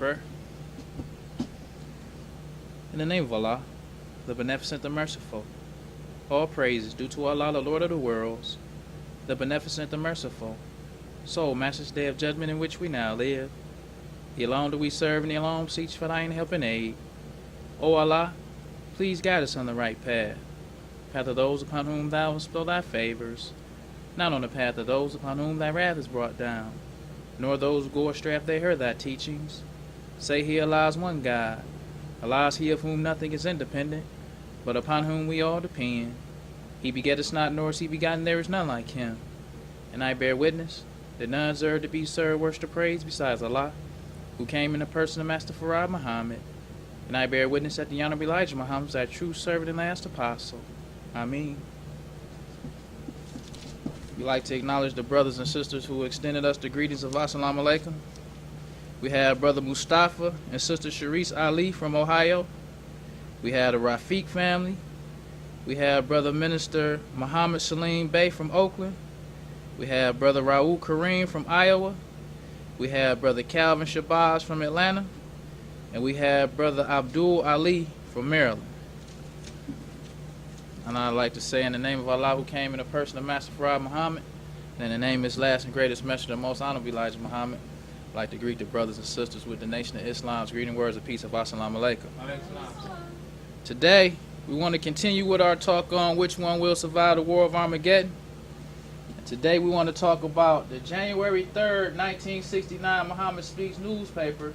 prayer. In the name of Allah, the Beneficent, the Merciful, all praise is due to Allah, the Lord of the worlds, the Beneficent, the Merciful. So, Master's Day of Judgment in which we now live, the alone do we serve and the alone seek for thine help and aid. O Allah, please guide us on the right path of those upon whom thou hast bestowed thy favors, not on the path of those upon whom thy wrath is brought down, nor those who go astray after they heard thy teachings. Say he Allah is one God. Allah is he of whom nothing is independent, but upon whom we all depend. He begetteth not, nor is he begotten, there is none like him. And I bear witness that none deserve to be served, worship, or praise besides Allah, who came in the person of Master Farad Muhammad. And I bear witness that the Honorable Elijah Muhammad is thy true servant and last apostle. Ameen. We'd like to acknowledge the brothers and sisters who extended us the greetings of Assalamu Alaikum. We have Brother Mustafa and Sister Sharice Ali from Ohio. We have the Rafiq family. We have Brother Minister Muhammad Salim Bey from Oakland. We have Brother Raul Karim from Iowa. We have Brother Calvin Shabazz from Atlanta. And we have Brother Abdul Ali from Maryland. And I'd like to say in the name of Allah who came in the person of Master Farad Muhammad, and in the name of his last and greatest messenger, the most honorable Elijah Muhammad, I'd like to greet the brothers and sisters with the Nation of Islam's greeting words of peace of Assalamu Alaikum. Today, we want to continue with our talk on which one will survive the War of Armageddon. And today we want to talk about the January 3rd, 1969 Muhammad Speaks newspaper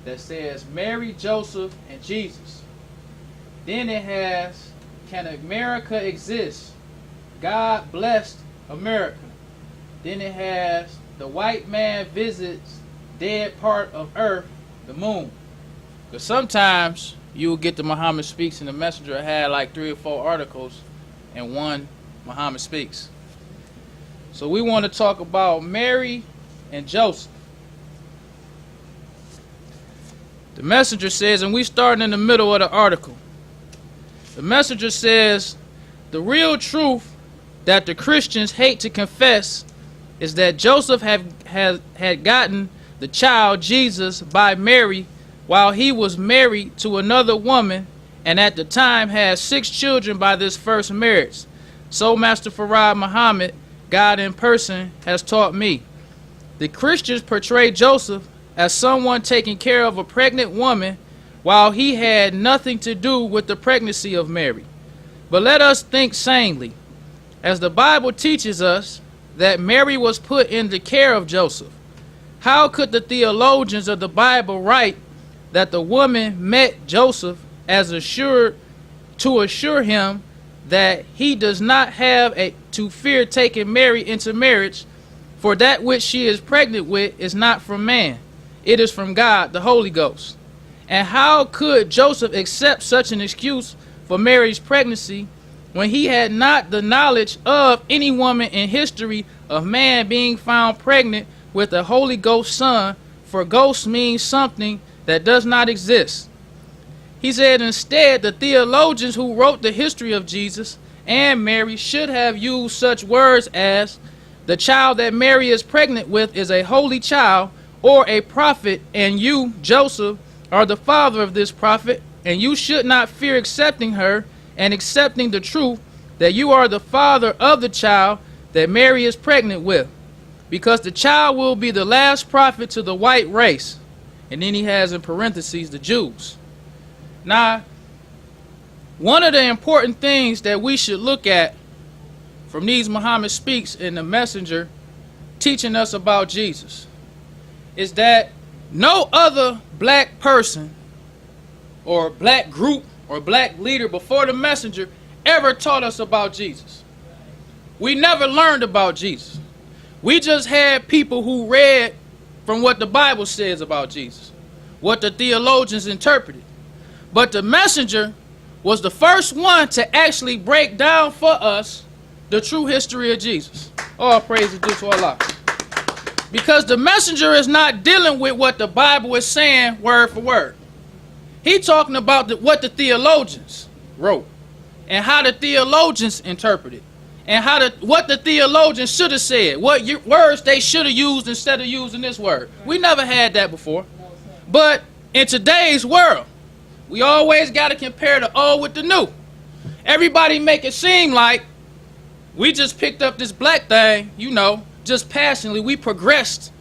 that says Mary, Joseph, and Jesus. Then it has, can America exist? God blessed America. Then it has, the white man visits dead part of earth, the moon. Because sometimes you will get the Muhammad Speaks and the Messenger had like 3 or 4 articles and one Muhammad Speaks. So we want to talk about Mary and Joseph. The Messenger says, and we starting in the middle of the article. The Messenger says, the real truth that the Christians hate to confess is that Joseph had gotten the child Jesus by Mary while he was married to another woman, and at the time had 6 children by this first marriage. So Master Farad Muhammad, God in person, has taught me. The Christians portray Joseph as someone taking care of a pregnant woman while he had nothing to do with the pregnancy of Mary. But let us think sanely, as the Bible teaches us that Mary was put in the care of Joseph. How could the theologians of the Bible write that the woman met Joseph as to assure him that he does not have to fear taking Mary into marriage, for that which she is pregnant with is not from man, it is from God, the Holy Ghost. And how could Joseph accept such an excuse for Mary's pregnancy when he had not the knowledge of any woman in history of man being found pregnant with a Holy Ghost son, for ghost means something that does not exist? He said instead the theologians who wrote the history of Jesus and Mary should have used such words as, the child that Mary is pregnant with is a holy child or a prophet, and you, Joseph, are the father of this prophet, and you should not fear accepting her and accepting the truth that you are the father of the child that Mary is pregnant with, because the child will be the last prophet to the white race. And then he has in parentheses the Jews. Now, one of the important things that we should look at from these Muhammad Speaks in the Messenger teaching us about Jesus is that no other black person or black group or black leader before the Messenger ever taught us about Jesus. We never learned about Jesus. We just had people who read from what the Bible says about Jesus, what the theologians interpreted. But the Messenger was the first one to actually break down for us the true history of Jesus. All praise is due to Allah. Because the Messenger is not dealing with what the Bible is saying word for word. He's talking about what the theologians wrote and how the theologians interpreted and what the theologians should have said, what words they should have used instead of using this word. We never had that before. But in today's world, we always got to compare the old with the new. Everybody make it seem like we just picked up this black thing, you know, just passionately. We progressed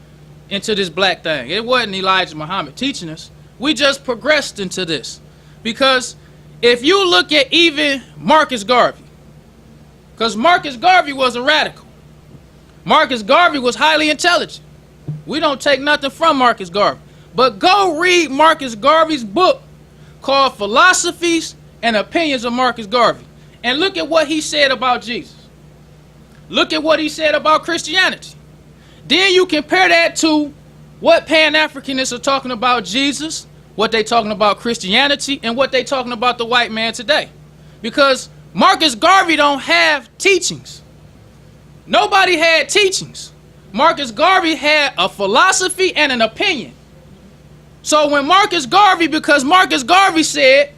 into this black thing. It wasn't Elijah Muhammad teaching us. We just progressed into this. Because if you look at even Marcus Garvey, because Marcus Garvey was a radical. Marcus Garvey was highly intelligent. We don't take nothing from Marcus Garvey. But go read Marcus Garvey's book called Philosophies and Opinions of Marcus Garvey. And look at what he said about Jesus. Look at what he said about Christianity. Then you compare that to what Pan-Africanists are talking about Jesus, what they talking about Christianity, and what they talking about the white man today. Because Marcus Garvey don't have teachings. Nobody had teachings. Marcus Garvey had a philosophy and an opinion. So when Marcus Garvey, because Marcus Garvey said,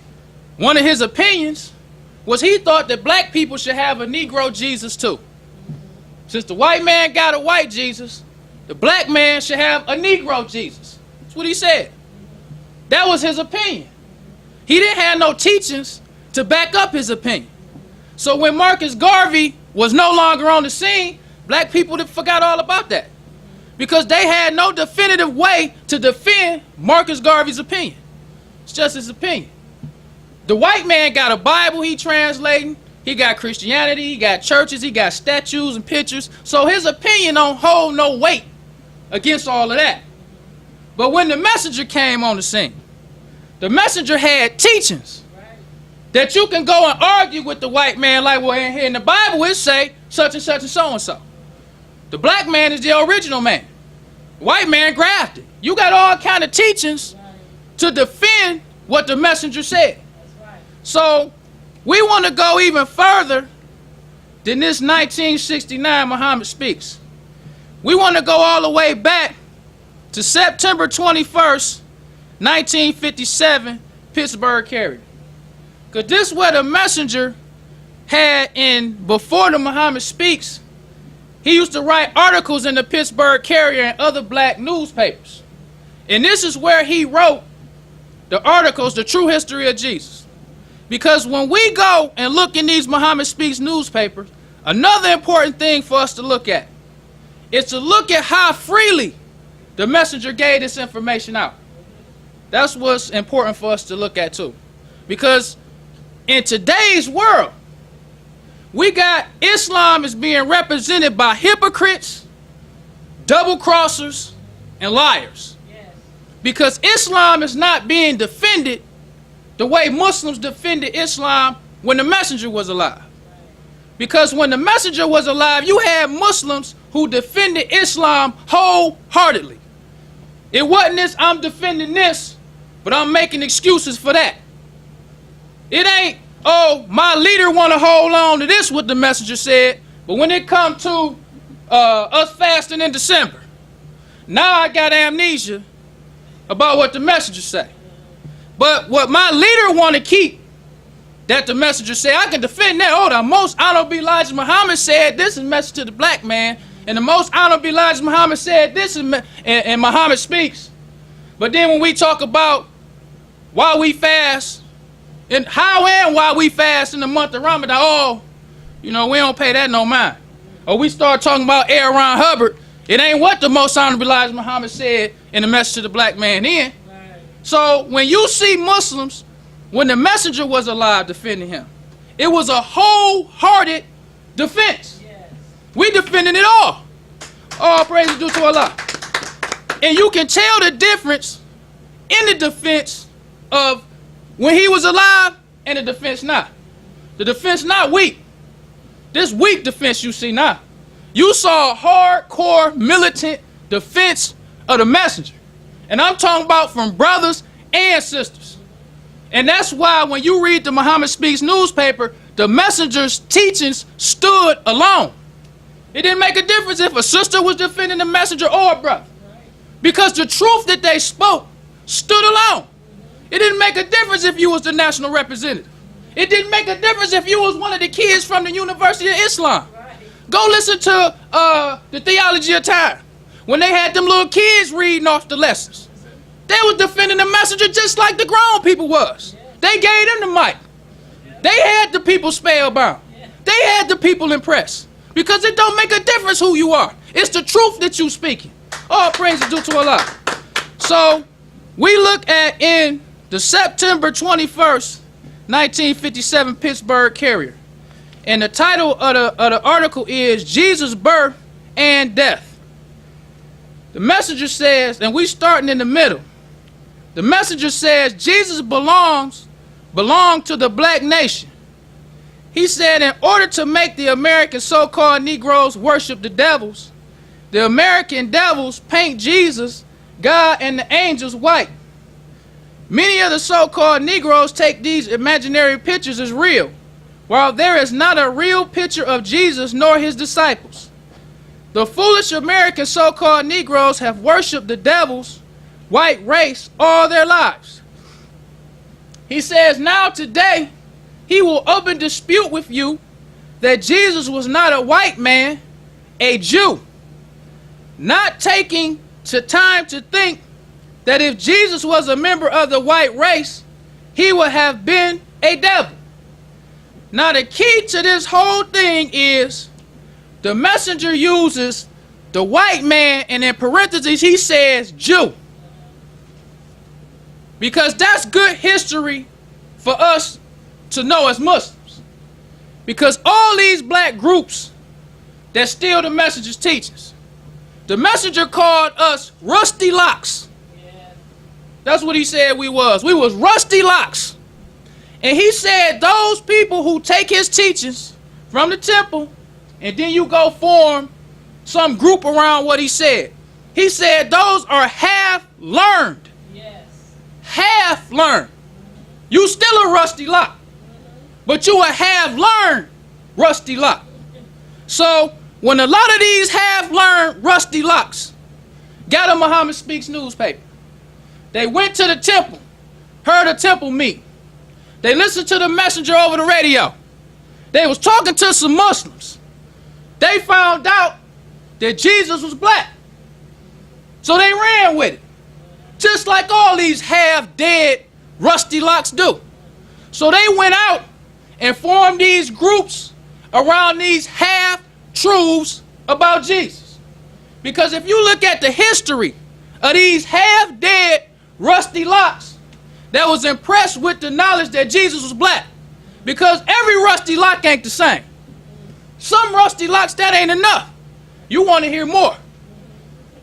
one of his opinions was he thought that black people should have a Negro Jesus too. Since the white man got a white Jesus, the black man should have a Negro Jesus. That's what he said. That was his opinion. He didn't have no teachings to back up his opinion. So when Marcus Garvey was no longer on the scene, black people forgot all about that. Because they had no definitive way to defend Marcus Garvey's opinion. It's just his opinion. The white man got a Bible he translating. He got Christianity, he got churches, he got statues and pictures. So his opinion don't hold no weight against all of that. But when the messenger came on the scene, the messenger had teachings that you can go and argue with the white man like, well, here in the Bible it say such and such and so and so. The black man is the original man. The white man grafted. You got all kind of teachings to defend what the messenger said. So we want to go even further than this 1969 Muhammad Speaks. We want to go all the way back to September 21st, 1957, Pittsburgh Carrier. Because this is where the messenger had before the Muhammad Speaks, he used to write articles in the Pittsburgh Carrier and other black newspapers. And this is where he wrote the articles, The True History of Jesus. Because when we go and look in these Muhammad Speaks newspapers, another important thing for us to look at is to look at how freely the messenger gave this information out. That's what's important for us to look at too. Because in today's world, we got Islam is being represented by hypocrites, double-crossers, and liars. Yes. Because Islam is not being defended the way Muslims defended Islam when the messenger was alive. Because when the messenger was alive, you had Muslims who defended Islam wholeheartedly. It wasn't this, I'm defending this, but I'm making excuses for that. It ain't, oh, my leader want to hold on to this, what the messenger said, but when it come to us fasting in December, now I got amnesia about what the messenger said. But what my leader want to keep, that the messenger said, I can defend that. Oh, the most honorable Elijah Muhammad said this is a message to the black man, and the most honorable Elijah Muhammad said this is, and Muhammad Speaks. But then when we talk about why we fast, and how and why we fast in the month of Ramadan, oh, you know, we don't pay that no mind. Or we start talking about Aaron Hubbard, it ain't what the most honorable Elijah Muhammad said in the message to the black man then. Right. So when you see Muslims, when the messenger was alive defending him, it was a wholehearted defense. Yes. We defended it all. All praise is due to Allah. And you can tell the difference in the defense of when he was alive and the defense not. The defense not weak. This weak defense you see now. You saw a hardcore militant defense of the messenger. And I'm talking about from brothers and sisters. And that's why when you read the Muhammad Speaks newspaper, the messenger's teachings stood alone. It didn't make a difference if a sister was defending the messenger or a brother. Because the truth that they spoke stood alone. It didn't make a difference if you was the national representative. It didn't make a difference if you was one of the kids from the University of Islam. Go listen to the Theology of Time. When they had them little kids reading off the lessons. They was defending the messenger just like the grown people was. They gave them the mic. They had the people spellbound. They had the people impressed. Because it don't make a difference who you are. It's the truth that you speaking. All praise is due to Allah. So we look at in the September 21st, 1957 Pittsburgh Carrier. And the title of the article is Jesus' Birth and Death. The messenger says, and we starting in the middle. The messenger says Jesus belonged to the black nation. He said in order to make the American so-called Negroes worship the devils, the American devils paint Jesus, God, and the angels white. Many of the so-called Negroes take these imaginary pictures as real, while there is not a real picture of Jesus nor his disciples. The foolish American so-called Negroes have worshipped the devil's white race all their lives. He says now today he will open dispute with you that Jesus was not a white man, a Jew, not taking the time to think that if Jesus was a member of the white race, he would have been a devil. Now the key to this whole thing is the messenger uses the white man, and in parentheses he says Jew. Because that's good history for us to know as Muslims. Because all these black groups that steal the messenger's teachings, the messenger called us rusty locks. Yeah. That's what he said we was. We was rusty locks. And he said those people who take his teachings from the temple and then you go form some group around what he said. He said those are half learned. Yes. Half learned. You still a rusty lock. But you a half learned rusty lock. So when a lot of these half learned rusty locks got a Muhammad Speaks newspaper, they went to the temple, heard a temple meeting. They listened to the messenger over the radio. They was talking to some Muslims. They found out that Jesus was black. So they ran with it. Just like all these half-dead rusty locks do. So they went out and formed these groups around these half-truths about Jesus. Because if you look at the history of these half-dead rusty locks that was impressed with the knowledge that Jesus was black, because every rusty lock ain't the same. Some rusty locks, that ain't enough. You want to hear more.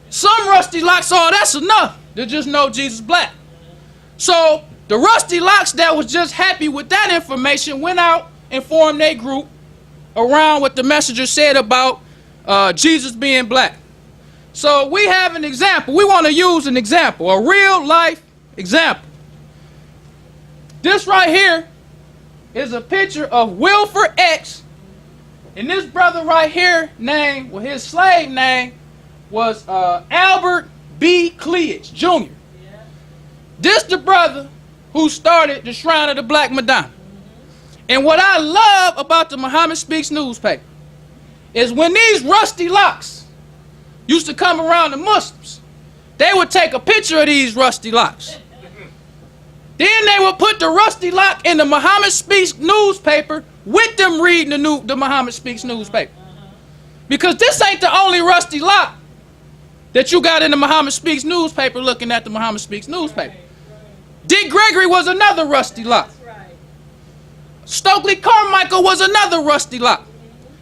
Some rusty locks, oh, that's enough to just know Jesus black. So the rusty locks that was just happy with that information went out and formed a group around what the messenger said about Jesus being black. So we have an example. We want to use an example, a real life example. This right here is a picture of Wilford X, and this brother right here name, well, his slave name was Albert B. Cleage Jr. Yeah. This the brother who started the Shrine of the Black Madonna. And what I love about the Muhammad Speaks newspaper is when these rusty locks used to come around the Muslims, they would take a picture of these rusty locks. Then they would put the rusty lock in the Muhammad Speaks newspaper with them reading the Muhammad Speaks newspaper. Because this ain't the only rusty lock that you got in the Muhammad Speaks newspaper looking at the Muhammad Speaks newspaper. Dick Gregory was another rusty lock. Stokely Carmichael was another rusty lock.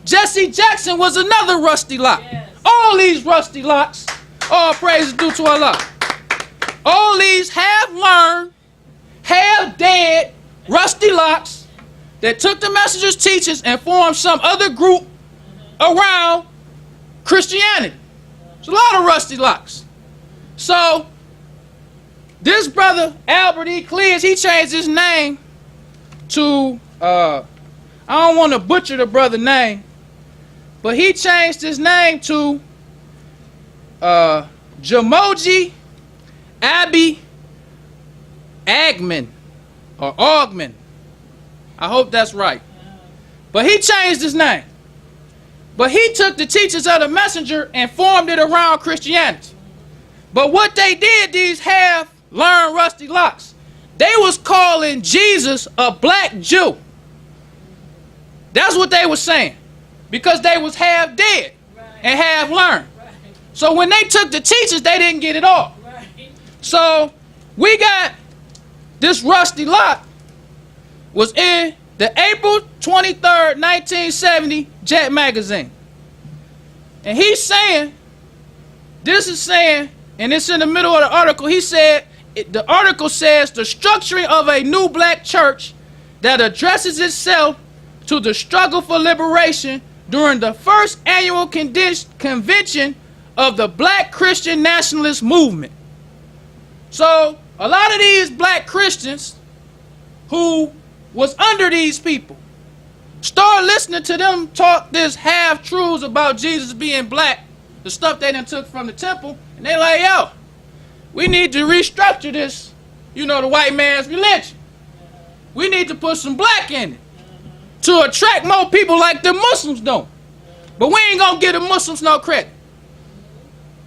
Jesse Jackson was another rusty lock. All these rusty locks, all praise is due to Allah. All these half-learned, half-dead rusty locks that took the messenger's teachings and formed some other group around Christianity. It's a lot of rusty locks. So this brother, Albert E. Cleage, he changed his name to, I don't want to butcher the brother's name, but he changed his name to Jamoji Abbey Agman or Augman. I hope that's right. But he changed his name. But he took the teachings of the messenger and formed it around Christianity. But what they did, these half learn rusty locks. They was calling Jesus a black Jew. That's what they was saying. Because they was half dead and half learned. So when they took the teachers, they didn't get it all. So we got this rusty lock was in the April 23rd, 1970 Jet magazine. And he's saying, this is saying, and it's in the middle of the article, he said, the article says the structuring of a new black church that addresses itself to the struggle for liberation during the first annual convention of the Black Christian Nationalist Movement. So a lot of these black Christians who was under these people start listening to them talk this half-truths about Jesus being black, the stuff they done took from the temple, and they like, yo, we need to restructure this, the white man's religion. We need to put some black in it to attract more people like the Muslims don't. But we ain't gonna give the Muslims no credit.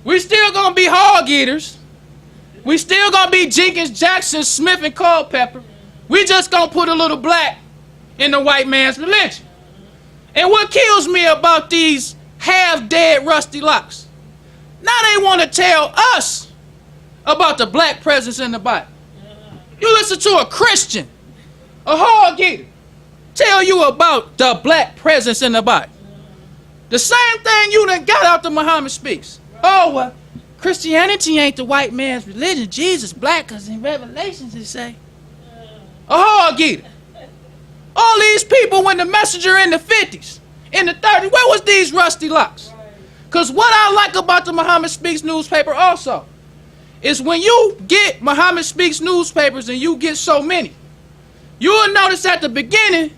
We still gonna be hog eaters. We still gonna be Jenkins, Jackson, Smith, and Culpeper. We just gonna put a little black in the white man's religion. And what kills me about these half-dead rusty locks, now they want to tell us about the black presence in the Bible. You listen to a Christian, a hog eater, tell you about the black presence in the Bible. The same thing you done got out the Muhammad Speaks. Oh, well, Christianity ain't the white man's religion. Jesus black, because in Revelations it say. A hog eater. All these people, when the messenger in the 50s, in the 30s, where was these rusty locks? Because what I like about the Muhammad Speaks newspaper also is when you get Muhammad Speaks newspapers and you get so many, you will notice at the beginning,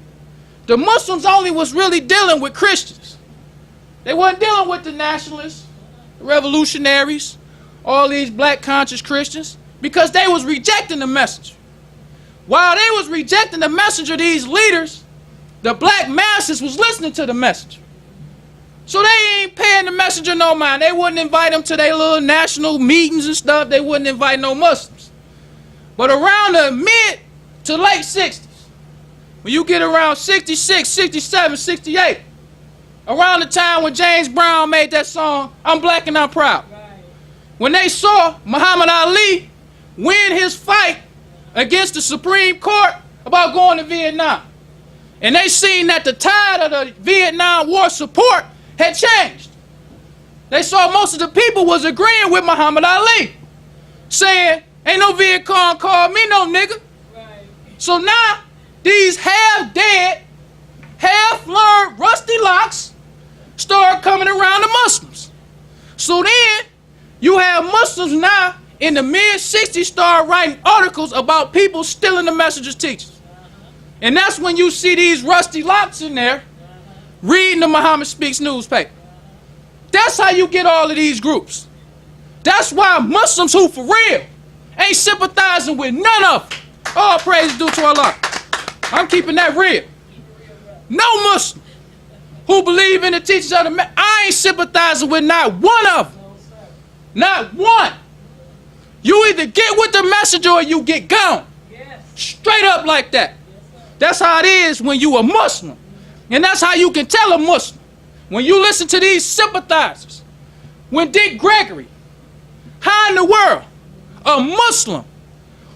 the Muslims only was really dealing with Christians. They weren't dealing with the nationalists, the revolutionaries, all these black conscious Christians, because they was rejecting the messenger. While they was rejecting the messenger, these leaders, the black masses was listening to the messenger. So they ain't paying the messenger no mind. They wouldn't invite him to their little national meetings and stuff. They wouldn't invite no Muslims. But around the mid to late 60s, when you get around 66, 67, 68, around the time when James Brown made that song, I'm Black and I'm Proud. When they saw Muhammad Ali win his fight against the Supreme Court about going to Vietnam, and they seen that the tide of the Vietnam War support had changed. They saw most of the people was agreeing with Muhammad Ali, saying, ain't no Viet Cong called me no nigga. So now, these half-dead, half-learned rusty locks start coming around the Muslims. So then, you have Muslims now in the mid-60s start writing articles about people stealing the messenger's teachings. And that's when you see these rusty locks in there reading the Muhammad Speaks newspaper. That's how you get all of these groups. That's why Muslims who for real ain't sympathizing with none of them. All praise due to Allah. I'm keeping that real. No Muslim who believe in the teachings of the I ain't sympathizing with not one of them. Not one. You either get with the messenger or you get gone. Straight up like that. That's how it is when you a Muslim. And that's how you can tell a Muslim. When you listen to these sympathizers. When Dick Gregory, how in the world, a Muslim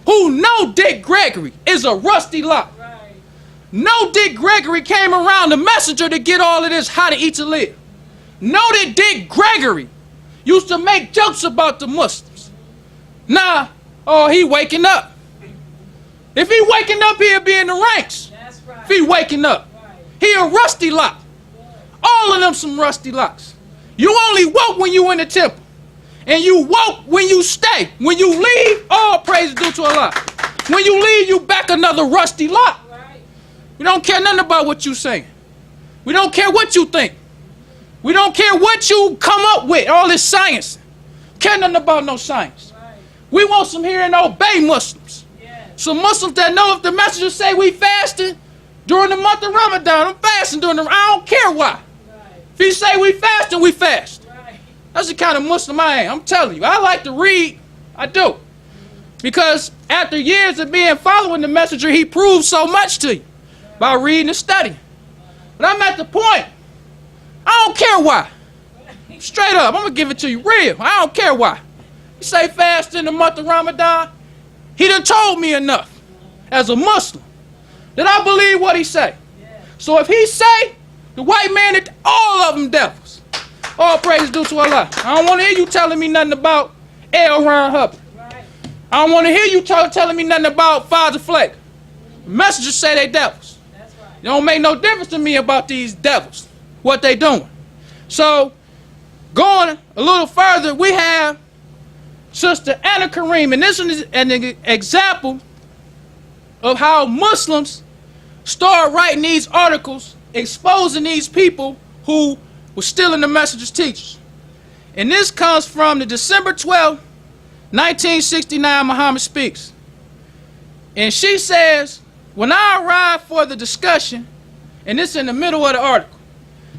who know Dick Gregory is a rusty lock. Know Dick Gregory came around the messenger to get all of this how to eat to live. Know that Dick Gregory used to make jokes about the Muslims. Nah, oh, he waking up. If he waking up, he'll be in the ranks. That's right. If he waking up. Right. He a rusty lock. Yeah. All of them some rusty locks. You only woke when you in the temple. And you woke when you stay. When you leave, all praise due to Allah. When you leave, you back another rusty lock. Right. We don't care nothing about what you saying. We don't care what you think. We don't care what you come up with, all this science. Care nothing about no science. Right. We want some hear and obey Muslims. Yeah. Some Muslims that know if the messenger say we fasting during the month of Ramadan, I'm fasting during the I don't care why. Right. If he say we fasting, we fast. Right. That's the kind of Muslim I am. I'm telling you. I like to read. I do. Because after years of being following the messenger, he proved so much to you by reading and studying. But I'm at the point, I don't care why. Straight up, I'm going to give it to you real. I don't care why. You say fast in the month of Ramadan, he done told me enough as a Muslim that I believe what he say. So if he say, the white man, all of them devils. All praise due to Allah. I don't want to hear you telling me nothing about L. Ron Hubbard. I don't want to hear you telling me nothing about Father Flake. The messengers say they devils. That's right. It don't make no difference to me about these devils, what they doing. So, going a little further, we have Sister Anna Karim, and this is an example of how Muslims start writing these articles exposing these people who were stealing the messenger's teachers. And this comes from the December 12th, 1969 Muhammad Speaks. And she says, when I arrived for the discussion, and this in the middle of the article,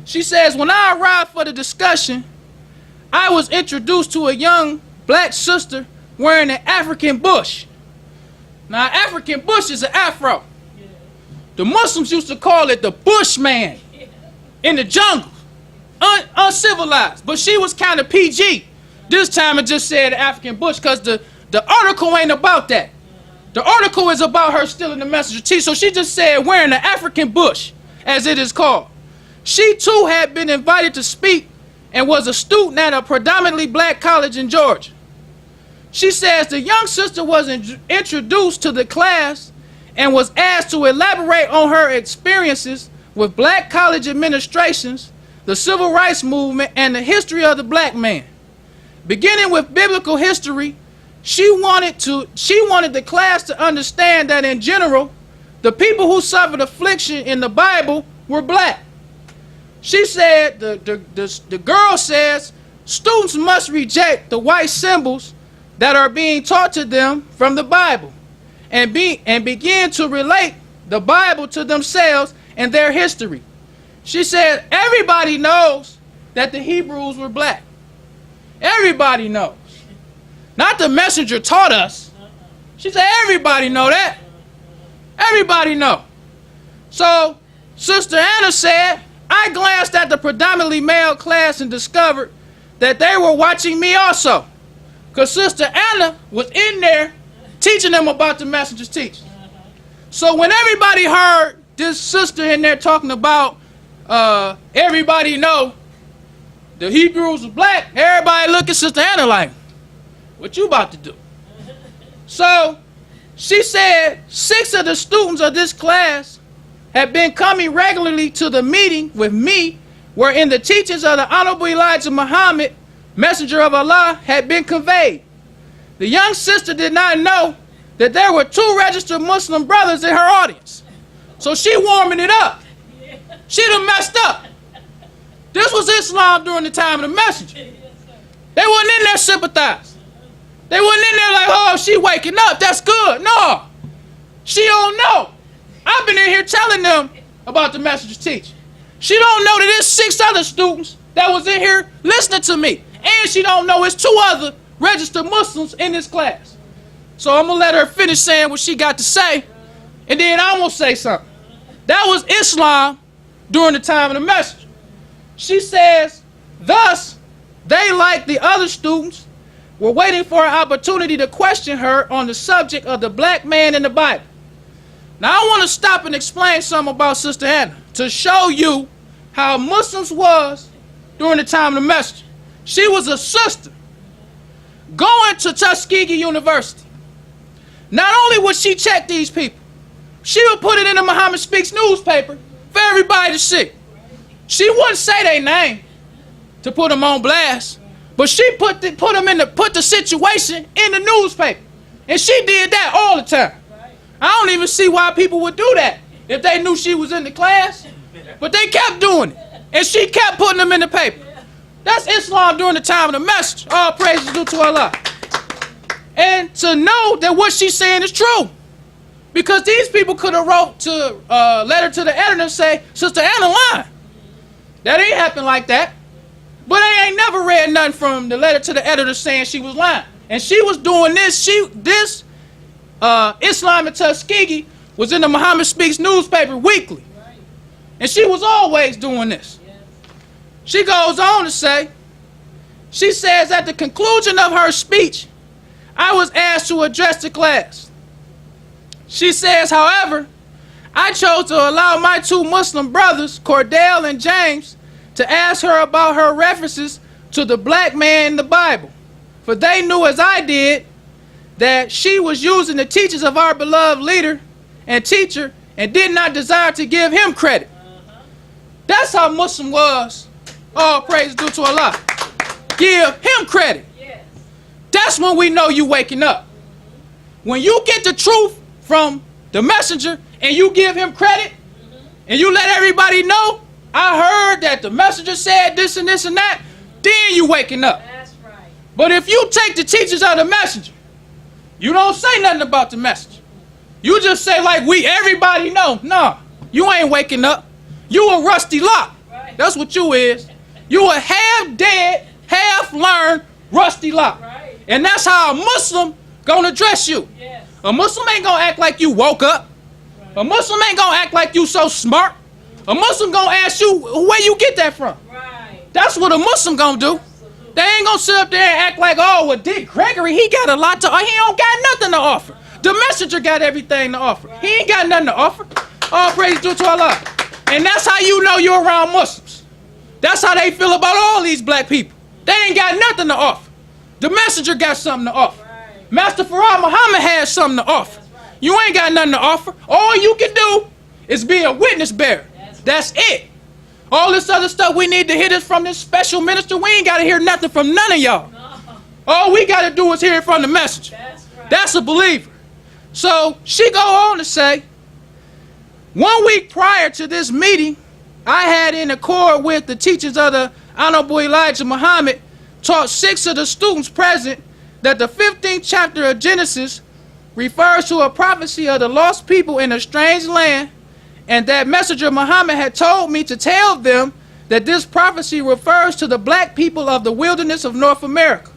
she says, when I arrived for the discussion, I was introduced to a young black sister wearing an African bush. Now, African bush is an afro. The Muslims used to call it the bushman in the jungle, uncivilized. But she was kind of PG. This time it just said African bush because the article ain't about that. The article is about her stealing the messenger teeth. So she just said wearing the African bush, as it is called. She too had been invited to speak and was a student at a predominantly black college in Georgia. She says the young sister was introduced to the class and was asked to elaborate on her experiences with black college administrations, the civil rights movement, and the history of the black man. Beginning with biblical history, she wanted the class to understand that in general, the people who suffered affliction in the Bible were black. She said, the girl says, students must reject the white symbols that are being taught to them from the Bible and begin to relate the Bible to themselves and their history. She said, everybody knows that the Hebrews were black. Everybody knows. Not the messenger taught us. She said, everybody know that. Everybody know. So, Sister Anna said, I glanced at the predominantly male class and discovered that they were watching me also. Because Sister Anna was in there teaching them about the messenger's teaching. So when everybody heard this sister in there talking about everybody know the Hebrews were black, everybody look at Sister Anna like, what you about to do? So she said 6 of the students of this class had been coming regularly to the meeting with me wherein the teachings of the Honorable Elijah Muhammad, Messenger of Allah, had been conveyed. The young sister did not know that there were 2 registered Muslim brothers in her audience. So she warming it up. She done messed up. This was Islam during the time of the messenger. They wasn't in there sympathizing. They wasn't in there like, oh, she waking up, that's good. No, she don't know. I've been in here telling them about the messenger's teaching. She don't know that there's 6 other students that was in here listening to me. And she don't know it's 2 other registered Muslims in this class. So I'm going to let her finish saying what she got to say, and then I'm going to say something. That was Islam during the time of the messenger. She says, thus, they, like the other students, were waiting for an opportunity to question her on the subject of the black man in the Bible. Now, I want to stop and explain something about Sister Anna to show you how Muslims was during the time of the messenger. She was a sister going to Tuskegee University. Not only would she check these people, she would put it in the Muhammad Speaks newspaper for everybody to see. She wouldn't say their name to put them on blast, but she put the situation in the newspaper, and she did that all the time. I don't even see why people would do that if they knew she was in the class, but they kept doing it, and she kept putting them in the paper. That's Islam during the time of the message. All praises due to Allah. And to know that what she's saying is true. Because these people could have wrote to letter to the editor and say, Sister Anna lying. That ain't happened like that. But I ain't never read nothing from the letter to the editor saying she was lying. And she was doing this. This Islam in Tuskegee was in the Muhammad Speaks newspaper weekly. Right. And she was always doing this. Yes. She goes on to say, she says at the conclusion of her speech, I was asked to address the class. She says, however, I chose to allow my two Muslim brothers, Cordell and James, to ask her about her references to the black man in the Bible. For they knew as I did that she was using the teachings of our beloved leader and teacher and did not desire to give him credit. That's how Muslim was. All praise due to Allah. Give him credit. Yes. That's when we know you waking up. When you get the truth from the messenger and you give him credit and you let everybody know, I heard that the messenger said this and this and that, then you waking up. That's right. But if you take the teachings of the messenger, you don't say nothing about the messenger. You just say like everybody know. Nah, you ain't waking up. You a rusty lock. Right. That's what you is. You a half dead, half learned rusty lock. Right. And that's how a Muslim gonna dress you. Yes. A Muslim ain't gonna act like you woke up. Right. A Muslim ain't gonna act like you so smart. A Muslim gonna ask you where you get that from. Right. That's what a Muslim gonna do. Absolutely. They ain't gonna sit up there and act like, oh, well, Dick Gregory, he got a lot to offer. He don't got nothing to offer. The messenger got everything to offer. He ain't got nothing to offer. All praise due to Allah. And that's how you know you're around Muslims. That's how they feel about all these black people. They ain't got nothing to offer. The messenger got something to offer. Right. Master Farad Muhammad has something to offer. That's right. You ain't got nothing to offer. All you can do is be a witness bearer. That's it. All this other stuff we need to hear this from this special minister. We ain't got to hear nothing from none of y'all. No. All we got to do is hear it from the messenger. That's right. That's a believer. So she go on to say, 1 week prior to this meeting, I had in accord with the teachings of the Honorable Elijah Muhammad taught 6 of the students present that the 15th chapter of Genesis refers to a prophecy of the lost people in a strange land, and that messenger Muhammad had told me to tell them that this prophecy refers to the black people of the wilderness of North America,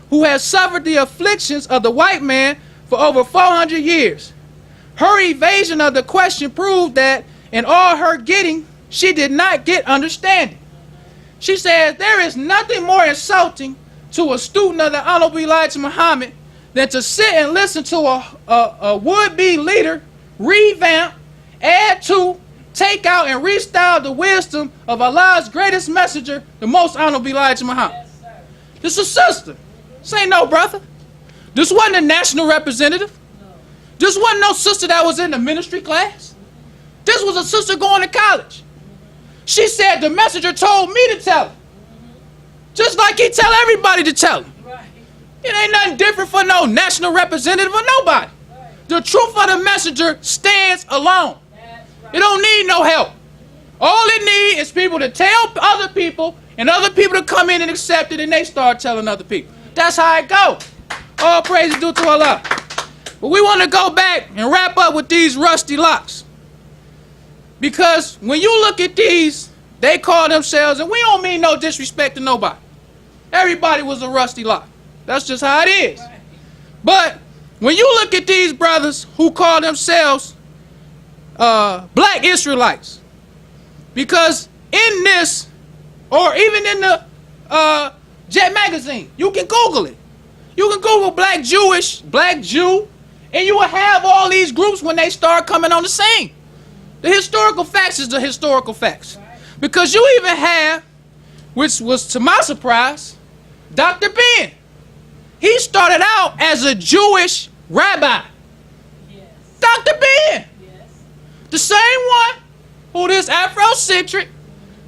who had suffered the afflictions of the white man for over 400 years. Her evasion of the question proved that in all her getting, she did not get understanding. She says there is nothing more insulting to a student of the Honorable Elijah Muhammad than to sit and listen to a would-be leader revamp, add to, take out, and restyle the wisdom of Allah's greatest messenger, the most Honorable Elijah Muhammad. Yes, sir. This is a sister. This ain't no brother. This wasn't a national representative. No. This wasn't no sister that was in the ministry class. This was a sister going to college. She said the messenger told me to tell her. Just like he tell everybody to tell him. Right. It ain't nothing different for no national representative or nobody. Right. The truth of the messenger stands alone. That's right. It don't need no help. All it need is people to tell other people and other people to come in and accept it, and they start telling other people. That's how it go. All praise is due to Allah. But we want to go back and wrap up with these rusty locks. Because when you look at these, they call themselves, and we don't mean no disrespect to nobody. Everybody was a rusty lock. That's just how it is. Right. But when you look at these brothers who call themselves black Israelites, because in this, or even in the Jet magazine, you can Google it. You can Google black Jewish, black Jew, and you will have all these groups when they start coming on the scene. The historical facts is the historical facts. Right. Because you even have, which was to my surprise, Dr. Ben. He started out as a Jewish rabbi. Yes. Dr. Ben. Yes. The same one who this Afrocentric,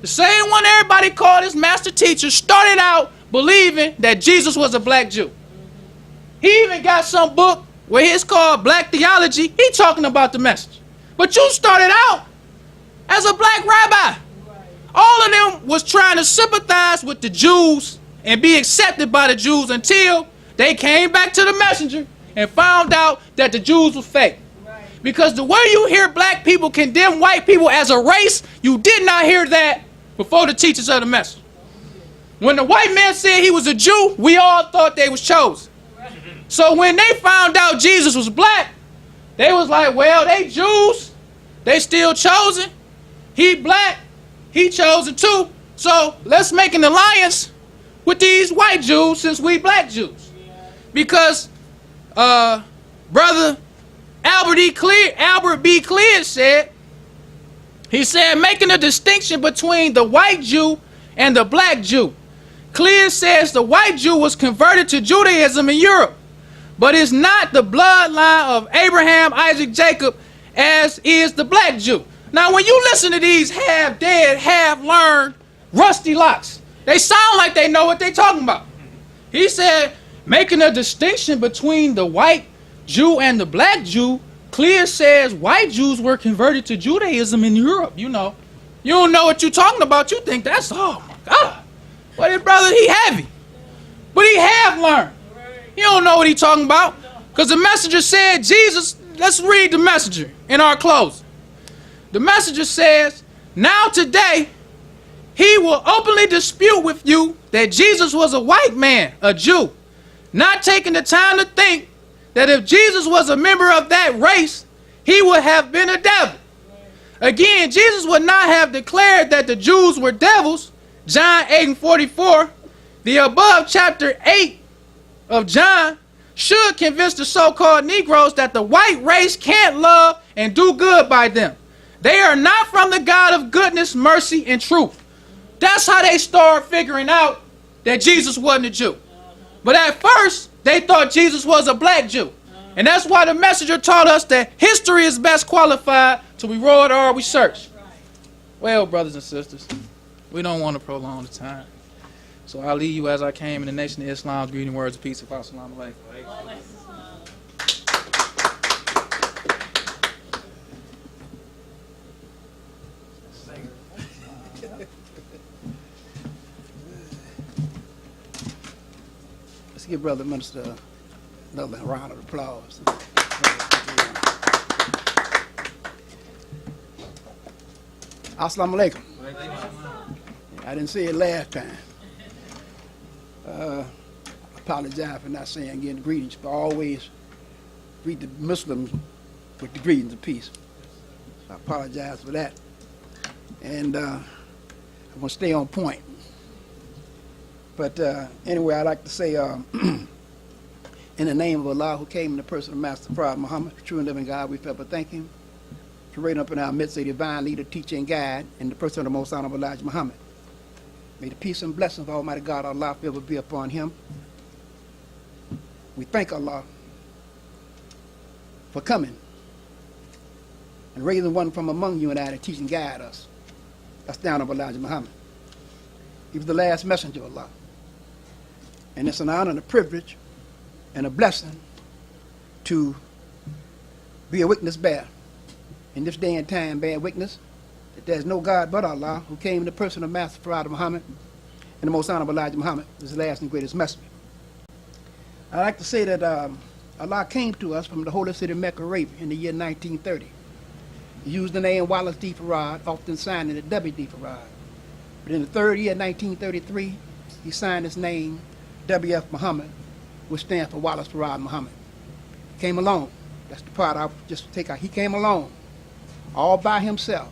the same one everybody called his master teacher, started out believing that Jesus was a black Jew. He even got some book where it's called Black Theology. He talking about the message. But you started out as a black rabbi. Right. All of them was trying to sympathize with the Jews and be accepted by the Jews until they came back to the messenger and found out that the Jews were fake. Right. Because the way you hear black people condemn white people as a race, you did not hear that before the teachers of the message. When the white man said he was a Jew, we all thought they was chosen. Right. So when they found out Jesus was black, They was like, well, they Jews. They still chosen. He black. He chosen too. So let's make an alliance with these white Jews since we black Jews. Because brother Albert B. Clear said, he said, making a distinction between the white Jew and the black Jew. Clear says the white Jew was converted to Judaism in Europe, but is not the bloodline of Abraham, Isaac, Jacob, as is the black Jew. Now, when you listen to these half-dead, half-learned, rusty locks, they sound like they know what they're talking about. He said, making a distinction between the white Jew and the black Jew, Clear says white Jews were converted to Judaism in Europe. You know, you don't know what you're talking about. You think that's, oh my God. Well, his brother, he heavy. But he have learned. He don't know what he talking about. Because the messenger said, Jesus, let's read the messenger in our closing. The messenger says, now today, he will openly dispute with you that Jesus was a white man, a Jew, not taking the time to think that if Jesus was a member of that race, he would have been a devil. Again, Jesus would not have declared that the Jews were devils. John 8:44, the above chapter 8 of John should convince the so-called Negroes that the white race can't love and do good by them. They are not from the God of goodness, mercy, and truth. That's how they start figuring out that Jesus wasn't a Jew. But at first, they thought Jesus was a black Jew. And that's why the messenger taught us that history is best qualified to we roll it or we search. Well, brothers and sisters, we don't want to prolong the time. So I'll leave you as I came in the Nation of Islam's greeting words of peace. Assalamu alaikum. Let's give Brother Minister another round of applause. Assalamu alaikum. I didn't say it last time. Apologize for not saying again the greetings, but always greet the Muslims with the greetings of peace. So I apologize for that. And I'm going to stay on point. But anyway, I'd like to say, in the name of Allah, who came in the person of Master Prophet Muhammad, true and living God, we forever thank him for raising up in our midst a divine leader, teacher, and guide in the person of the most honorable Elijah Muhammad. May the peace and blessings of Almighty God, Allah, forever be upon him. We thank Allah for coming and raising one from among you and I to teach and guide us. That's the honorable Elijah Muhammad. He was the last messenger of Allah. And it's an honor and a privilege and a blessing to be a witness bearer. In this day and time, bear witness that there's no God but Allah, who came in the person of Master Prophet Muhammad and the most honorable Elijah Muhammad, is the last and greatest messenger. I'd like to say that Allah came to us from the holy city of Mecca, Arabia, in the year 1930. He used the name Wallace D. Farad, often signed in the W. D. Farad. But in the third year, 1933, he signed his name W.F. Muhammad, which stands for Wallace Farad Muhammad. He came alone. That's the part I'll just take out. He came alone, all by himself,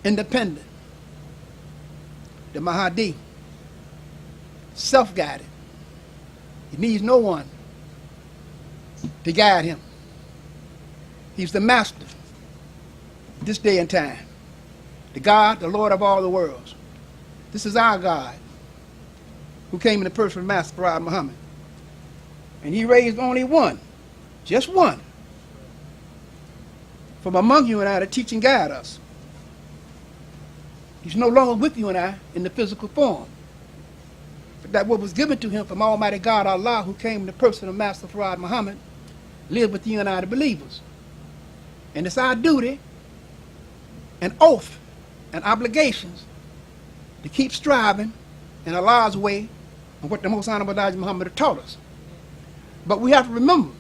independent. The Mahdi, self-guided. He needs no one to guide him. He's the master this day and time. The God, the Lord of all the worlds. This is our God, who came in the person of Master Prophet Muhammad. And he raised only one, just one, from among you and I to teach and guide us. He's no longer with you and I in the physical form. But that what was given to him from Almighty God, Allah, who came in the person of Master Prophet Muhammad, lived with you and I, the believers. And it's our duty and oath and obligations to keep striving in Allah's way and what the most honorable Elijah Muhammad taught us. But we have to remember,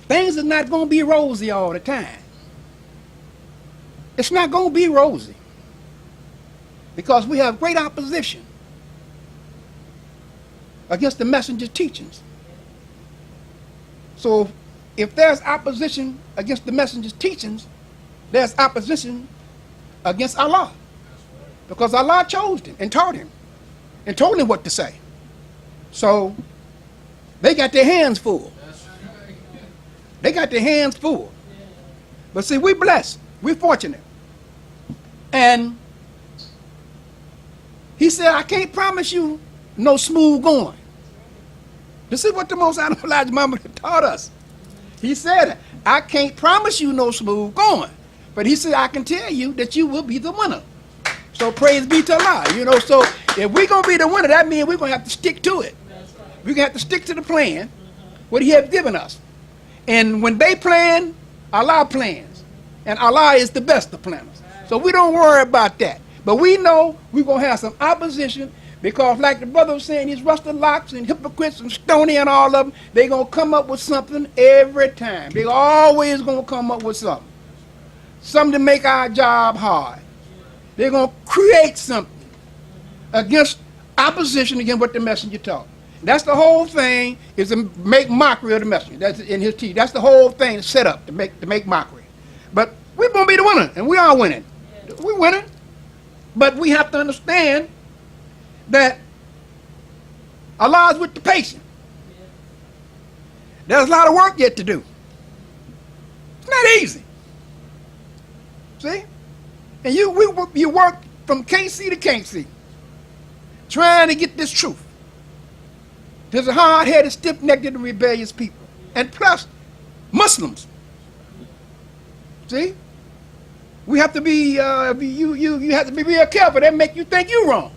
things are not going to be rosy all the time. It's not going to be rosy because we have great opposition against the messenger's teachings. So if there's opposition against the messenger's teachings, there's opposition against Allah. Because Allah chose him and taught him and told him what to say. So they got their hands full. They got their hands full. But see, we're blessed. We're fortunate. And he said, I can't promise you no smooth going. This is what the Most Honorable Elijah Muhammad taught us. He said, I can't promise you no smooth going. But he said, I can tell you that you will be the winner. So praise be to Allah. You know, so if we're going to be the winner, that means we're going to have to stick to it. We're going to have to stick to the plan, what he has given us. And when they plan, Allah plans. And Allah is the best of planners. So we don't worry about that. But we know we're going to have some opposition because like the brother was saying, these rusted locks and hypocrites and stony and all of them, they're going to come up with something every time. They're always going to come up with something. Something to make our job hard. They're going to create something against opposition against what the messenger taught. That's the whole thing, is to make mockery of the messenger. That's in his teeth. That's the whole thing set up to make mockery. But we're going to be the winner, and we are winning. We're winning. But we have to understand that Allah is with the patient. There's a lot of work yet to do. It's not easy. See? And you work from can't see to can't see, trying to get this truth. There's a hard-headed, stiff-necked, and rebellious people. And plus, Muslims. See? We have to be, you have to be real careful. They make you think you're wrong.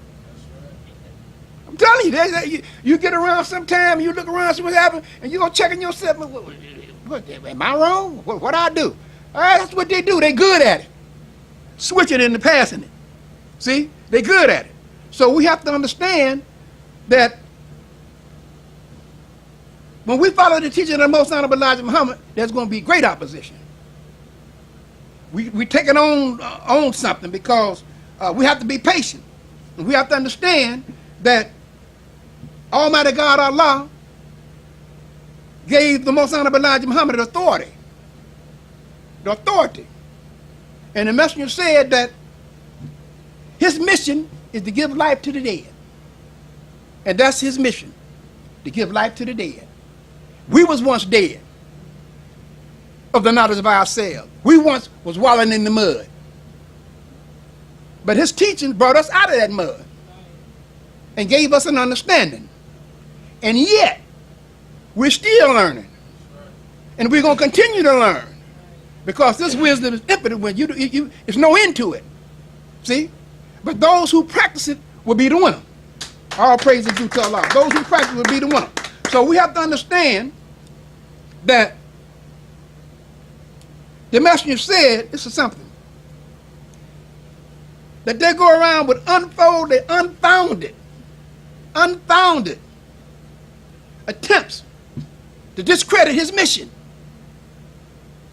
I'm telling you, you get around sometime, you look around, see what happened, and you're going to check on yourself. Am I wrong? What I do? All right, that's what they do. They're good at it. Switching it and passing it. See? They're good at it. So we have to understand that when we follow the teaching of the Most Honorable Elijah Muhammad, there's going to be great opposition. We taking on something because we have to be patient. And we have to understand that Almighty God Allah gave the Most Honorable Elijah Muhammad the authority. The authority. And the messenger said that his mission is to give life to the dead. And that's his mission, to give life to the dead. We was once dead of the knowledge of ourselves. We once was wallowing in the mud. But his teaching brought us out of that mud and gave us an understanding. And yet, we're still learning. And we're going to continue to learn. Because this wisdom is infinite when there's no end to it. See? But those who practice it will be the winner. All praise is due to Allah. Those who practice will be the winner. So we have to understand that the messenger said, this is something, that they go around with unfounded attempts to discredit his mission.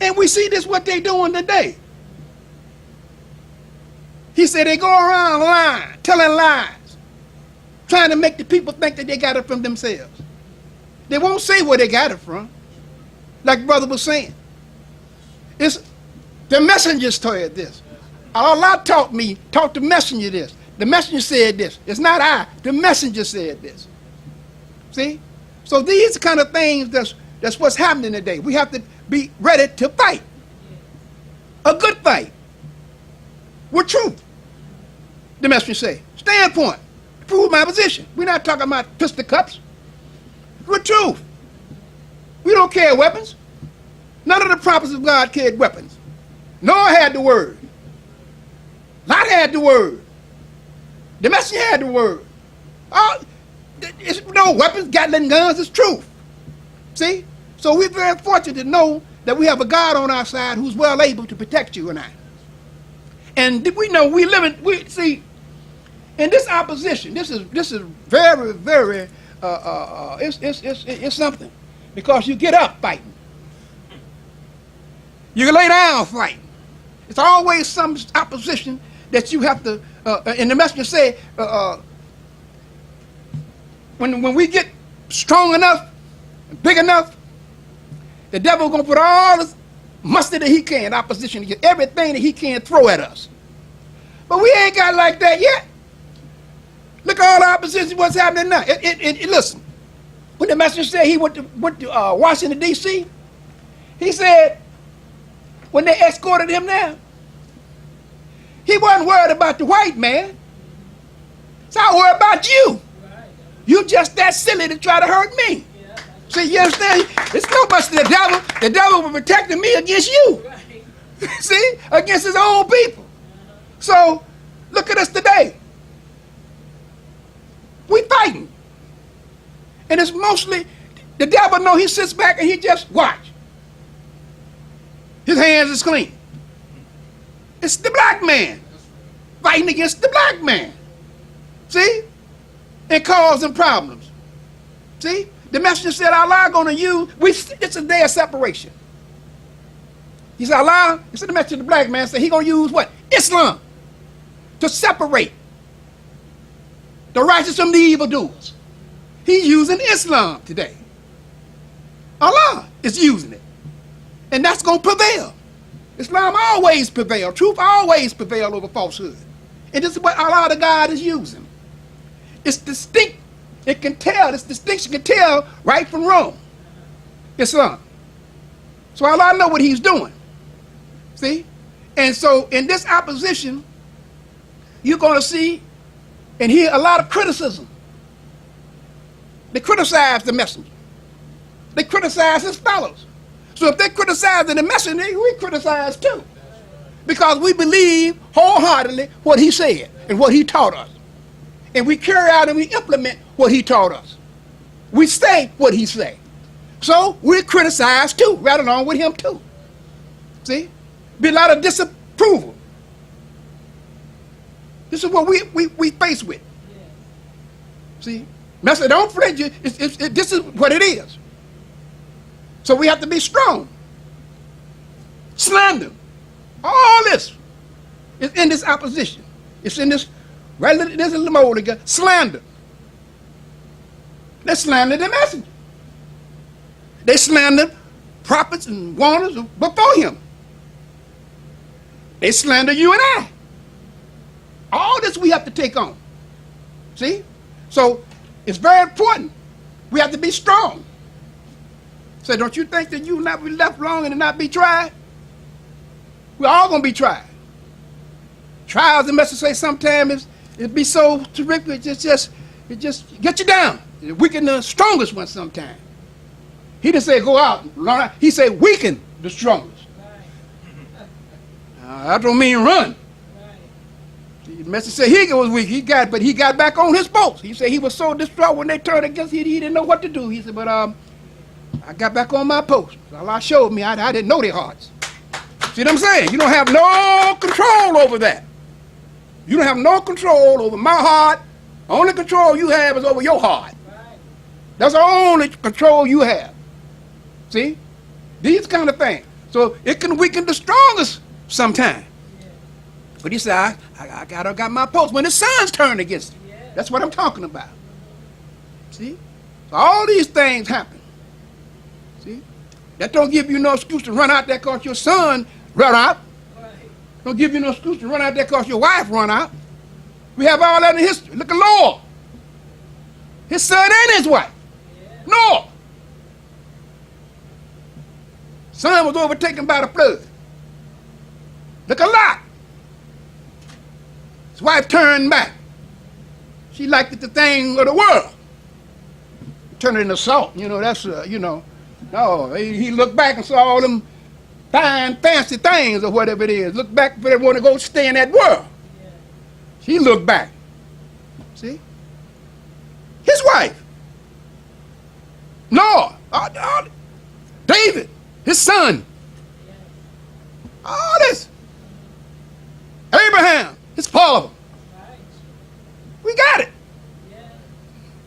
And we see this what they doing today. He said they go around lying, telling lies, trying to make the people think that they got it from themselves. They won't say where they got it from, like brother was saying. It's the messengers told this. Allah taught the messenger this. The messenger said this. It's not I. The messenger said this. See? So these kind of things, that's what's happening today. We have to be ready to fight. A good fight. With truth. The messenger say. Standpoint. Prove my position. We're not talking about pistol cups. With truth. We don't carry weapons. None of the prophets of God carried weapons. Noah had the word. Lot had the word. The messenger had the word. It's no weapons, Gatling guns, it's truth. See? So we're very fortunate to know that we have a God on our side who's well able to protect you and I. And we know we see, in this opposition, this is very, very, it's something. Because you get up fighting. You can lay down fighting. It's always some opposition that you have to, and the messenger said, when we get strong enough, big enough, The devil going to put all the mustard that he can, opposition, to get everything that he can throw at us. But we ain't got like that yet. Look at all the opposition, what's happening now. Listen, when the messenger said he went to Washington, D.C., he said, when they escorted him there, he wasn't worried about the white man. So I worry about you. You just that silly to try to hurt me. See, you understand? It's no much the devil. The devil was protecting me against you. See? Against his own people. So, look at us today. We fighting. And it's mostly, the devil know he sits back and he just watch. His hands is clean. It's the black man fighting against the black man. See? And causing problems. See? The messenger said Allah going to use, it's a day of separation. He said Allah, he said the messenger, the black man said he going to use what? Islam. To separate the righteous from the evildoers. He's using Islam today. Allah is using it. And that's going to prevail. Islam always prevails. Truth always prevails over falsehood. And this is what Allah the God is using. It's distinct. It can tell, this distinction can tell right from wrong. Islam. So Allah know what he's doing. See? And so in this opposition, you're going to see and hear a lot of criticism. They criticize the messenger. They criticize his fellows. So if they criticize the messenger, we criticize too. Because we believe wholeheartedly what he said and what he taught us. And we carry out and we implement what he taught us. We say what he said. So we criticize too, right along with him too. See? Be a lot of disapproval. This is what we face with. See? Messenger, don't fret you. This is what it is. So we have to be strong. Slander. All this is in this opposition. It's in this, this is the mold again. Slander. They slander the messenger. They slander prophets and warners before him. They slander you and I. All this we have to take on. See? So it's very important. We have to be strong. So don't you think that you will not be left long and not be tried? We're all going to be tried. Trials, the message say sometimes it be so terrific, it just get you down. It weaken the strongest one sometimes. He didn't say go out, learn out. He said weaken the strongest. That don't mean run. The message said he was weak. But he got back on his post. He said he was so distraught when they turned against him, he didn't know what to do. He said, but I got back on my post. Allah showed me I didn't know their hearts. See what I'm saying? You don't have no control over that. You don't have no control over my heart. The only control you have is over your heart. That's the only control you have. See? These kind of things. So it can weaken the strongest sometimes. But he said, I got my post when the sun's turned against him. That's what I'm talking about. See? So all these things happen. See? That don't give you no excuse to run out there because your son run out. Don't give you no excuse to run out there because your wife run out. We have all that in history. Look at Noah. His son and his wife. Noah. Son was overtaken by the flood. Look at Lot. His wife turned back. She liked the thing of the world. Turn it into salt. You know, that's, No, he looked back and saw all them fine, fancy things or whatever it is. Look back if they want to go stay in that world. She looked back. See? His wife. Noah. David. His son. All this. Abraham. His father. We got it.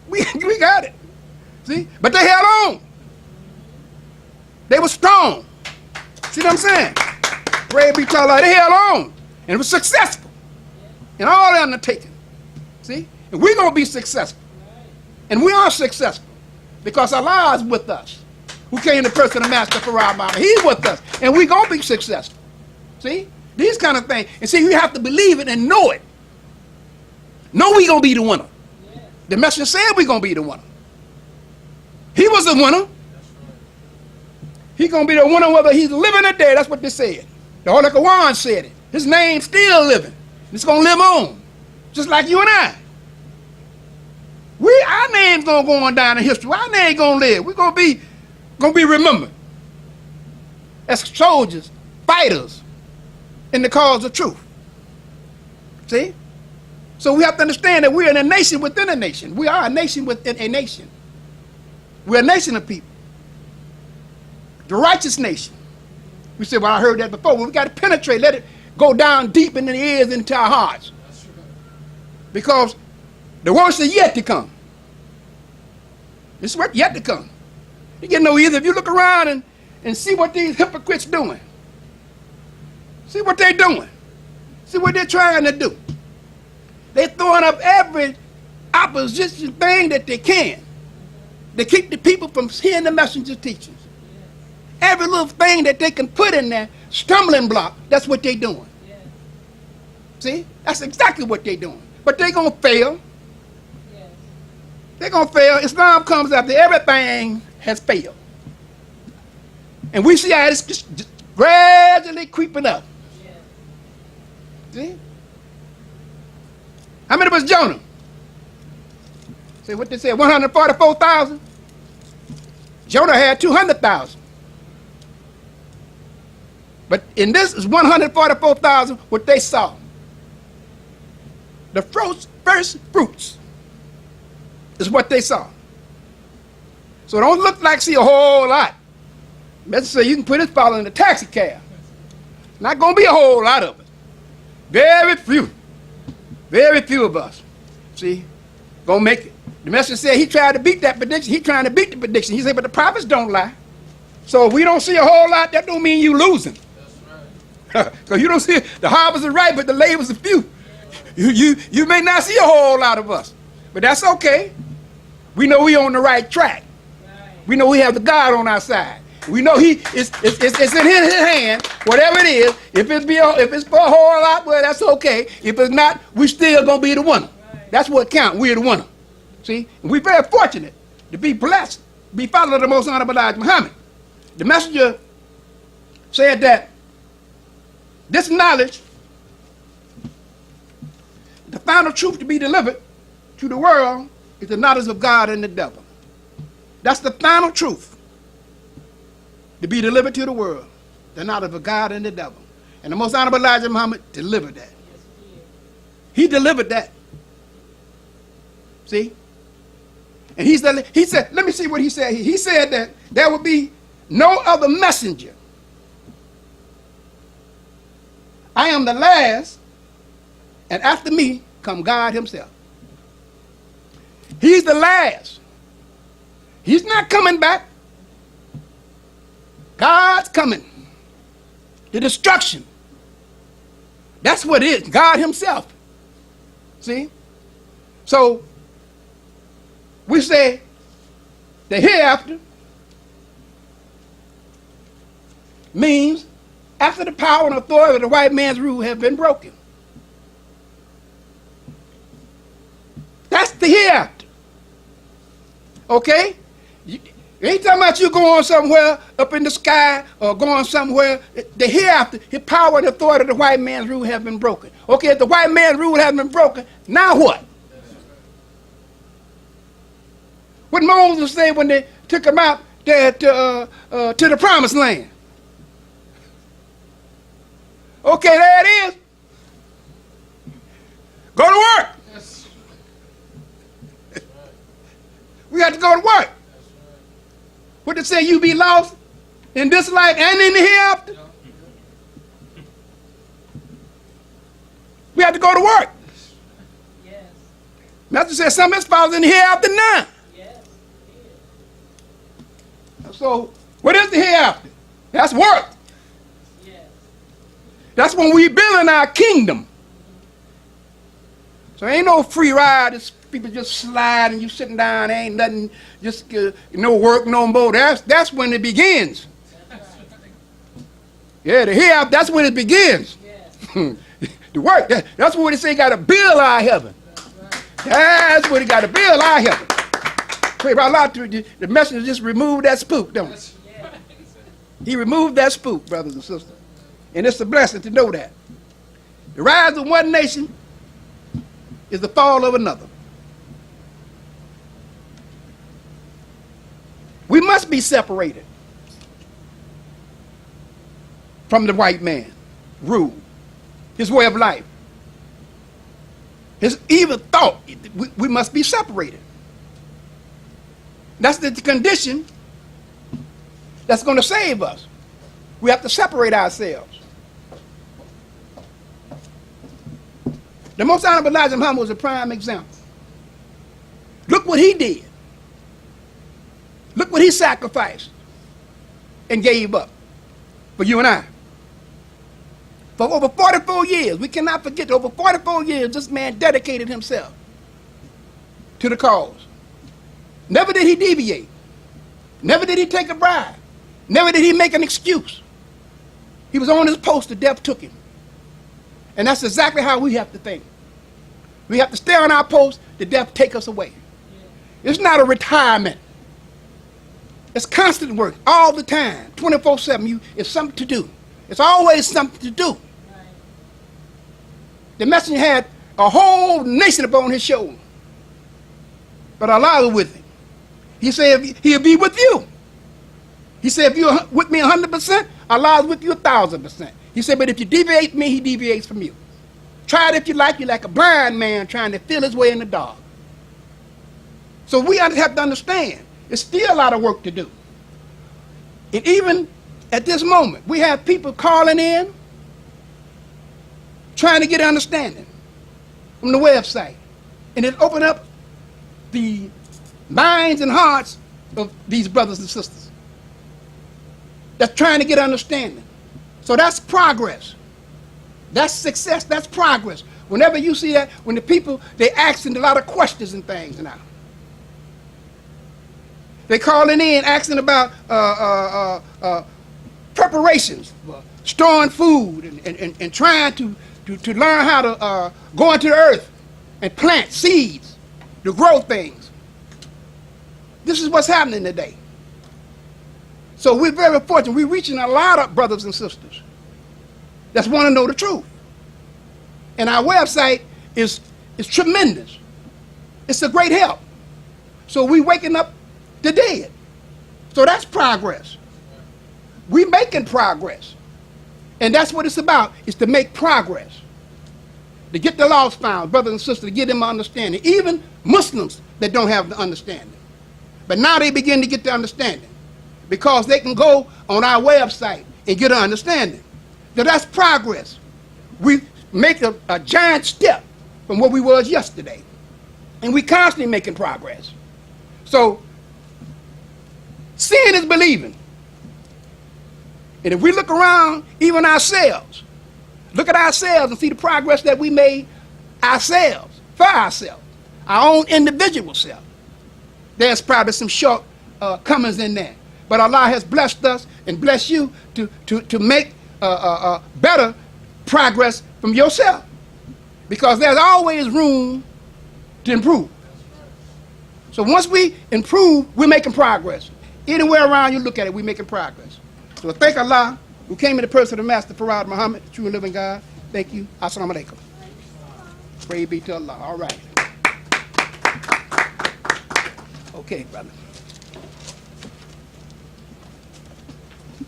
We got it. See? But they held on. They were strong. See what I'm saying? Praise be to Allah. They held on. And it was successful. In all their undertaking. See? And we're going to be successful. And we are successful. Because Allah is with us. who came to person the master for our mama. He's with us, and we're going to be successful. See? These kind of things. And see, you have to believe it and know it. Know we're going to be the winner. Yes. The messenger said we're going to be the winner. He was the winner. He's going to be the winner whether he's living or dead. That's what they said. The Holy Quran said it. His name's still living. It's going to live on. Just like you and I. Our name's going to go on down in history. Our name going to live. We're going to be remembered as soldiers, fighters in the cause of truth. See? So we have to understand that we're in a nation within a nation. We are a nation within a nation. We're a nation of people. The righteous nation. We said, well, I heard that before. Well, we got to penetrate, let it go down deep in the ears, into our hearts. Because the worst is yet to come. It's yet to come. You get no easier if you look around and see what these hypocrites doing. See what they're doing. See what they're trying to do. They're throwing up every opposition thing that they can to keep the people from hearing the messenger's teachings. Every little thing that they can put in there, stumbling block, that's what they're doing. Yeah. See? That's exactly what they're doing. But they're going to fail. Yes. They're going to fail. Islam comes after everything has failed. And we see how it's just gradually creeping up. Yeah. See? How many was Jonah? See what they said, 144,000? Jonah had 200,000. But in this is 144,000 what they saw. The first fruits is what they saw. So it don't look like see a whole lot. Let's say you can put this fellow in a taxi cab. Not going to be a whole lot of it. Very few. Very few of us. See? Going to make it. The messenger said he tried to beat that prediction. He's trying to beat the prediction. He said, but the prophets don't lie. So if we don't see a whole lot, that don't mean you losing. Because you don't see it. The harvest is right, but the labors are few. You may not see a whole lot of us, but that's okay. We know we on the right track. We know we have the God on our side. We know it's in his hand, whatever it is. If it's for a whole lot, well, that's okay. If it's not, we still gonna be the winner. That's what counts. We're the winner. See, and we're very fortunate to be blessed, be followed of the most honorable Elijah Muhammad. The messenger said that this knowledge, the final truth to be delivered to the world, is the knowledge of God and the devil. That's the final truth to be delivered to the world, the knowledge of God and the devil. And the most honorable Elijah Muhammad delivered that. He delivered that. See? And he said, let me see what he said. He said that there would be no other messenger. I am the last, and after me come God himself. He's the last. He's not coming back. God's coming. The destruction. That's what it is. God himself. See? So, we say the hereafter means after the power and authority of the white man's rule have been broken. That's the hereafter. Okay? You ain't talking about you going somewhere up in the sky or going somewhere. The hereafter, the power and authority of the white man's rule have been broken. Okay, if the white man's rule has been broken, now what? What Moses said when they took him out there to the promised land. Okay, there it is. Go to work. Yes. We got to go to work. Right. What they say, you be lost in this life and in the hereafter? Yeah. We have to go to work. Yes. Master said some of his fathers in the hereafter now. Yes. So, what is the hereafter? That's work. That's when we building our kingdom. So ain't no free ride. It's people just sliding, you sitting down, ain't nothing, just no work no more. That's when it begins. Yeah, the here, that's when it begins. The work, that's when they say got to build our heaven. That's when he got to build our heaven. Pray about a lot. The messenger just removed that spook, don't he? He removed that spook, brothers and sisters. And it's a blessing to know that. The rise of one nation is the fall of another. We must be separated from the white man rule, his way of life, his evil thought. We must be separated. That's the condition that's going to save us. We have to separate ourselves. The Most Honorable Elijah Muhammad was a prime example. Look what he did. Look what he sacrificed and gave up for you and I. For over 44 years, we cannot forget, over 44 years, this man dedicated himself to the cause. Never did he deviate. Never did he take a bribe. Never did he make an excuse. He was on his post, the death took him. And that's exactly how we have to think. We have to stay on our post, the death take us away. It's not a retirement. It's constant work, all the time, 24/7. It's something to do. It's always something to do. The messenger had a whole nation upon his shoulder. But Allah was with him. He said he'll be with you. He said if you're with me 100%, Allah is with you 1,000%. He said, but if you deviate from me, he deviates from you. Try it if you like. You're like a blind man trying to feel his way in the dark. So we have to understand, there's still a lot of work to do. And even at this moment, we have people calling in, trying to get understanding from the website. And it opened up the minds and hearts of these brothers and sisters that's trying to get understanding. So that's progress. That's success. That's progress. Whenever you see that, when the people, they asking a lot of questions and things now. They calling in asking about preparations for storing food and trying to learn how to go into the earth and plant seeds to grow things. This is what's happening today. So we're very fortunate. We're reaching a lot of brothers and sisters that want to know the truth. And our website is tremendous. It's a great help. So we're waking up the dead. So that's progress. We're making progress. And that's what it's about, is to make progress. To get the lost found, brothers and sisters, to get them understanding. Even Muslims that don't have the understanding. But now they begin to get the understanding, because they can go on our website and get an understanding. Now that's progress. We make a giant step from where we was yesterday. And we constantly making progress. So, seeing is believing. And if we look around, even ourselves, look at ourselves and see the progress that we made ourselves, for ourselves, our own individual self. There's probably some shortcomings in there. But Allah has blessed us and blessed you to make better progress from yourself. Because there's always room to improve. So once we improve, we're making progress. Anywhere around you look at it, we're making progress. So thank Allah, who came in the person of the Master Farad Muhammad, the true and living God. Thank you. Assalamu alaikum. Praise be to Allah. All right. Okay, brother.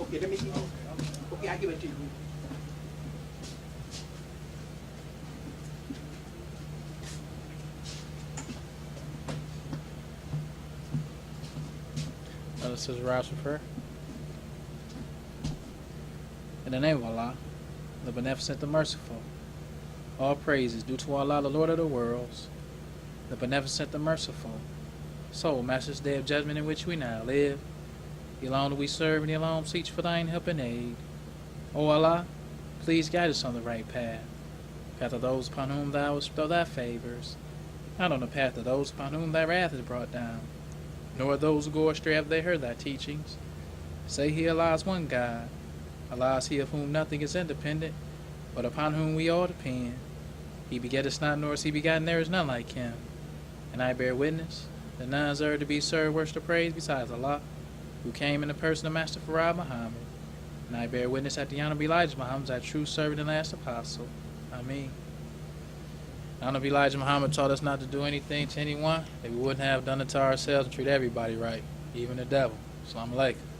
Okay, let me see. Okay, I'll give it to you. This is Ras Refer. In the name of Allah, the Beneficent, the Merciful, all praise is due to Allah, the Lord of the worlds, the Beneficent, the Merciful. So, Master's Day of Judgment in which we now live, the alone do we serve, and the alone seek for thine help and aid. O Allah, please guide us on the right path of those upon whom thou wilt bestow thy favors, not on the path of those upon whom thy wrath is brought down, nor those who go astray have they heard thy teachings. Say he allows one God, allows he of whom nothing is independent, but upon whom we all depend. He begetteth not, nor is he begotten, there is none like him. And I bear witness that none is to be served, worship, or praise besides Allah, who came in the person of Master Farad Muhammad. And I bear witness that the Honorable Elijah Muhammad is our true servant and last apostle. Ameen. Honorable Elijah Muhammad taught us not to do anything to anyone that we wouldn't have done it to ourselves and treat everybody right, even the devil. Assalamu alaikum.